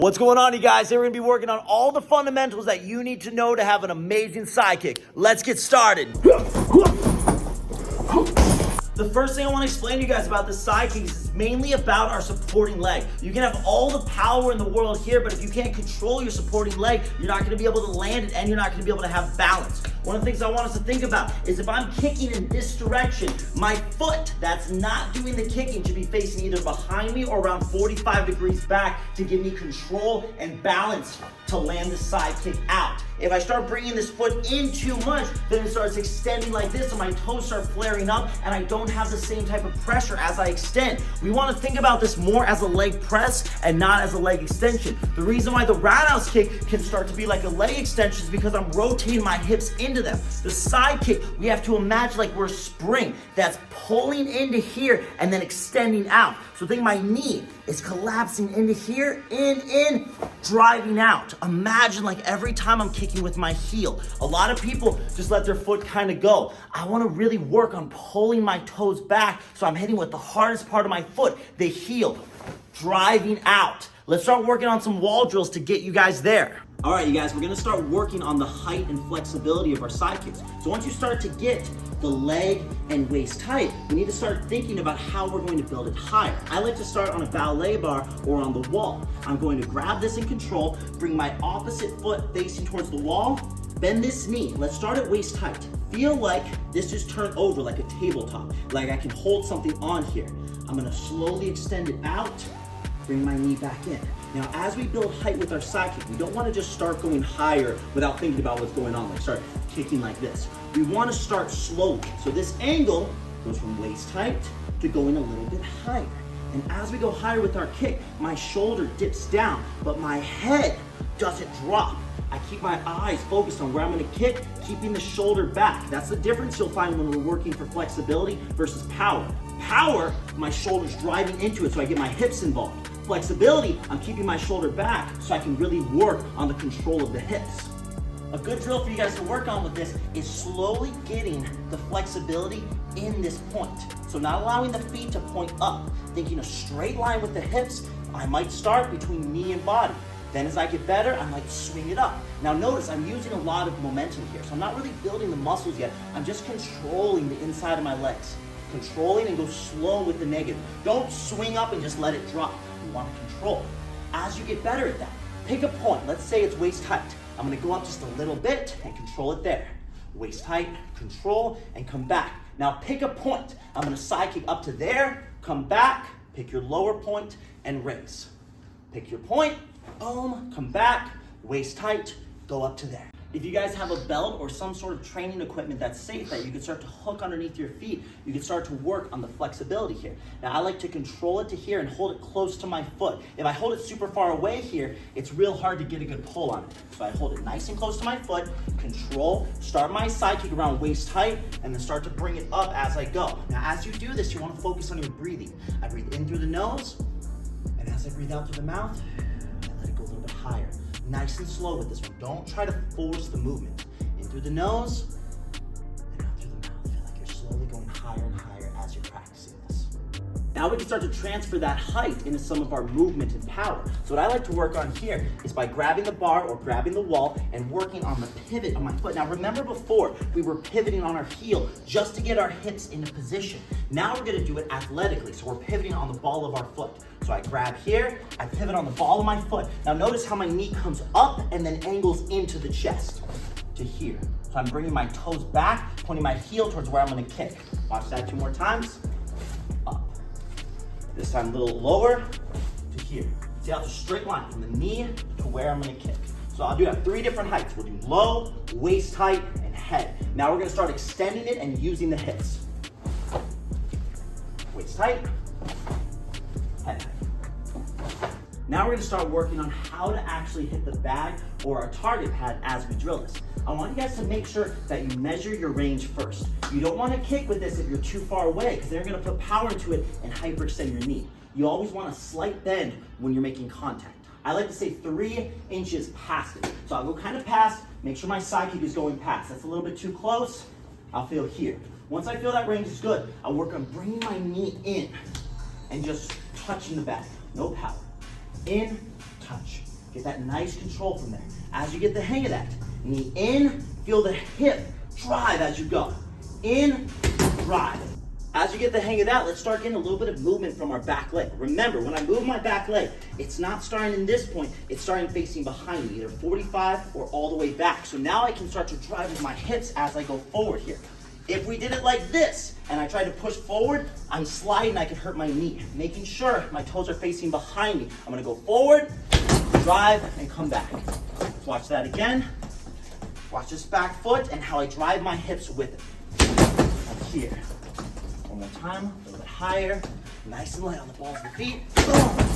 What's going on, you guys? Today we're going to be working on all the fundamentals that you need to know to have an amazing side kick. Let's get started. The first thing I want to explain to you guys about the side kicks is mainly about our supporting leg. You can have all the power in the world here, but if you can't control your supporting leg, you're not going to be able to land it and you're not going to be able to have balance. One of the things I want us to think about is if I'm kicking in this direction, my foot that's not doing the kicking should be facing either behind me or around 45 degrees back to give me control and balance to land the side kick out. If I start bringing this foot in too much, then it starts extending like this and my toes start flaring up and I don't have the same type of pressure as I extend. We want to think about this more as a leg press and not as a leg extension. The reason why the roundhouse kick can start to be like a leg extension is because I'm rotating my hips into them. The side kick, we have to imagine like we're a spring that's pulling into here and then extending out. So think my knee is collapsing into here, in, driving out. Imagine like every time I'm kicking with my heel. A lot of people just let their foot kind of go. I want to really work on pulling my toes back so I'm hitting with the hardest part of my foot, the heel, driving out. Let's start working on some wall drills to get you guys there. All right, you guys, we're gonna start working on the height and flexibility of our side kicks. So once you start to get the leg and waist tight, we need to start thinking about how we're going to build it higher. I like to start on a ballet bar or on the wall. I'm going to grab this in control, bring my opposite foot facing towards the wall, bend this knee. Let's start at waist height. Feel like this just turned over like a tabletop, like I can hold something on here. I'm gonna slowly extend it out, bring my knee back in. Now, as we build height with our side kick, we don't want to just start going higher without thinking about what's going on, like start kicking like this. We want to start slowly. So this angle goes from waist height to going a little bit higher. And as we go higher with our kick, my shoulder dips down, but my head doesn't drop. I keep my eyes focused on where I'm gonna kick, keeping the shoulder back. That's the difference you'll find when we're working for flexibility versus power. Power, my shoulder's driving into it so I get my hips involved. Flexibility, I'm keeping my shoulder back so I can really work on the control of the hips. A good drill for you guys to work on with this is slowly getting the flexibility in this point. So not allowing the feet to point up, thinking a straight line with the hips. I might start between knee and body. Then as I get better, I might swing it up. Now notice I'm using a lot of momentum here, so I'm not really building the muscles yet. I'm just controlling the inside of my legs. Controlling and go slow with the negative. Don't swing up and just let it drop. You want to control. As you get better at that, pick a point. Let's say it's waist height. I'm going to go up just a little bit and control it there. Waist height, control, and come back. Now pick a point. I'm going to side kick up to there, come back, pick your lower point, and raise. Pick your point, boom, come back, waist height, go up to there. If you guys have a belt or some sort of training equipment that's safe that you can start to hook underneath your feet, you can start to work on the flexibility here. Now I like to control it to here and hold it close to my foot. If I hold it super far away here, it's real hard to get a good pull on it. So I hold it nice and close to my foot, control, start my side kick around waist height, and then start to bring it up as I go. Now as you do this, you want to focus on your breathing. I breathe in through the nose, and as I breathe out through the mouth, I let it go a little bit higher. Nice and slow with this one. Don't try to force the movement. In through the nose, and out through the mouth. Feel like you're slowly going higher and higher as you're practicing this. Now we can start to transfer that height into some of our movement and power. So what I like to work on here is by grabbing the bar or grabbing the wall and working on the pivot of my foot. Now remember before, we were pivoting on our heel just to get our hips into position. Now we're gonna do it athletically. So we're pivoting on the ball of our foot. So I grab here, I pivot on the ball of my foot. Now notice how my knee comes up and then angles into the chest to here. So I'm bringing my toes back, pointing my heel towards where I'm gonna kick. Watch that 2 more times. Up. This time a little lower to here. See how it's a straight line from the knee to where I'm gonna kick. So I'll do that 3 different heights. We'll do low, waist height, and head. Now we're gonna start extending it and using the hips. Waist height, head. Now we're gonna start working on how to actually hit the bag or our target pad as we drill this. I want you guys to make sure that you measure your range first. You don't wanna kick with this if you're too far away because they're gonna put power into it and hyperextend your knee. You always want a slight bend when you're making contact. I like to say 3 inches past it. So I'll go kind of past, make sure my side kick is going past. That's a little bit too close, I'll feel here. Once I feel that range is good, I'll work on bringing my knee in and just touching the bag. No power. In, touch, Get that nice control from there. As you get the hang of that, knee in, feel the hip drive as you go. In, drive. As you get the hang of that, let's start getting a little bit of movement from our back leg. Remember, when I move my back leg, it's not starting in this point, it's starting facing behind me, either 45 or all the way back. So now I can start to drive with my hips as I go forward here. If we did it like this, and I tried to push forward, I'm sliding, I could hurt my knee. Making sure my toes are facing behind me. I'm gonna go forward, drive, and come back. Let's watch that again. Watch this back foot and how I drive my hips with it. Up here. One more time, a little bit higher. Nice and light on the balls of the feet. Boom.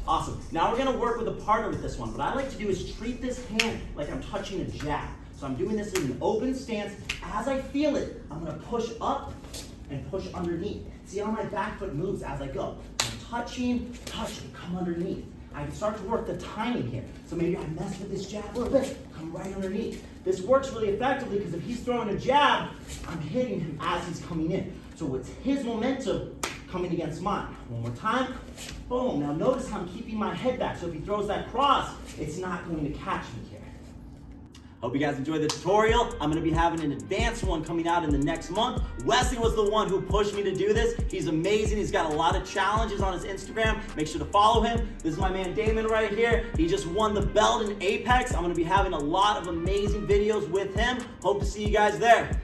Awesome. Now we're gonna work with a partner with this one. What I like to do is treat this hand like I'm touching a jab. So I'm doing this in an open stance. As I feel it, I'm gonna push up and push underneath. See how my back foot moves as I go. I'm touching, come underneath. I can start to work the timing here. So maybe I mess with this jab a little bit, come right underneath. This works really effectively because if he's throwing a jab, I'm hitting him as he's coming in. So it's his momentum coming against mine. One more time, boom. Now notice how I'm keeping my head back. So if he throws that cross, it's not going to catch me here. Hope you guys enjoyed the tutorial. I'm gonna be having an advanced one coming out in the next month. Wesley was the one who pushed me to do this. He's amazing. He's got a lot of challenges on his Instagram. Make sure to follow him. This is my man Damon right here. He just won the belt in Apex. I'm gonna be having a lot of amazing videos with him. Hope to see you guys there.